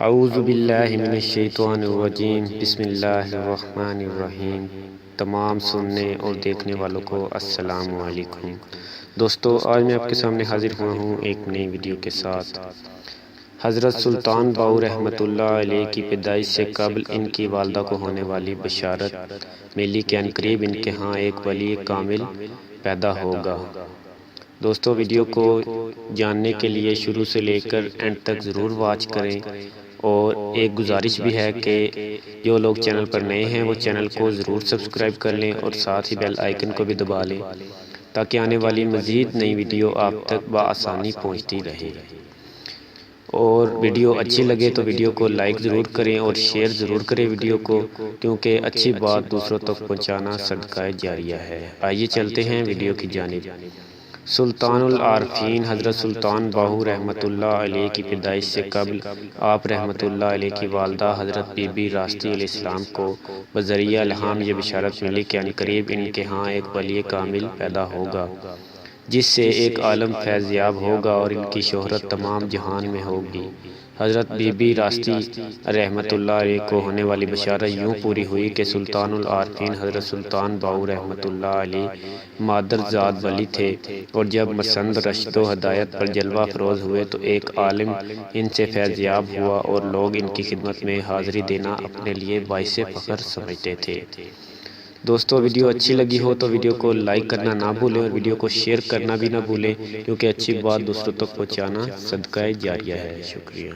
اعوذ باللہ من الشیطان الرجیم، بسم اللہ الرحمن الرحیم۔ تمام سننے اور دیکھنے والوں کو السلام علیکم۔ دوستو، آج میں آپ کے سامنے حاضر ہوا ہوں ایک نئی ویڈیو کے ساتھ۔ حضرت سلطان باؤ رحمۃ اللہ علیہ کی پیدائش سے قبل ان کی والدہ کو ہونے والی بشارت ملی کہ عنقریب ان کے ہاں ایک ولی کامل پیدا ہوگا۔ دوستو، ویڈیو کو جاننے کے لیے شروع سے لے کر اینڈ تک ضرور واچ کریں، اور ایک گزارش بھی ہے کہ جو لوگ چینل پر نئے ہیں وہ چینل کو ضرور سبسکرائب کر لیں اور ساتھ ہی بیل آئیکن کو بھی دبا لیں تاکہ آنے والی مزید نئی ویڈیو آپ تک بآسانی پہنچتی رہے۔ اور ویڈیو اچھی لگے تو ویڈیو کو لائک ضرور کریں اور شیئر ضرور کریں ویڈیو کو، کیونکہ اچھی بات دوسروں تک پہنچانا صدقہ جاریہ ہے۔ آئیے چلتے ہیں ویڈیو کی جانب۔ سلطان العارفین حضرت سلطان باہو رحمۃ اللہ علیہ کی پیدائش سے قبل آپ رحمۃ اللہ علیہ کی والدہ حضرت بی بی راستی علیہ السلام کو بذریعہ الہام یہ بشارت ملی کہ عنقریب ان کے ہاں ایک ولی کامل پیدا ہوگا، جس سے ایک عالم فیض یاب ہوگا اور ان کی شہرت تمام جہان میں ہوگی۔ حضرت بی بی راستی رحمۃ اللہ علیہ کو ہونے والی بشارت یوں پوری ہوئی کہ سلطان العارفین حضرت سلطان باہو رحمۃ اللہ علیہ مادرزاد ولی تھے، اور جب مسند رشد و ہدایت پر جلوہ افروز ہوئے تو ایک عالم ان سے فیض یاب ہوا اور لوگ ان کی خدمت میں حاضری دینا اپنے لیے باعث فخر سمجھتے تھے۔ دوستو، ویڈیو اچھی لگی ہو تو ویڈیو کو لائک کرنا نہ بھولیں اور ویڈیو کو شیئر کرنا بھی نہ بھولیں، کیونکہ اچھی بات دوسروں تک پہنچانا صدقہ جاریہ ہے۔ شکریہ۔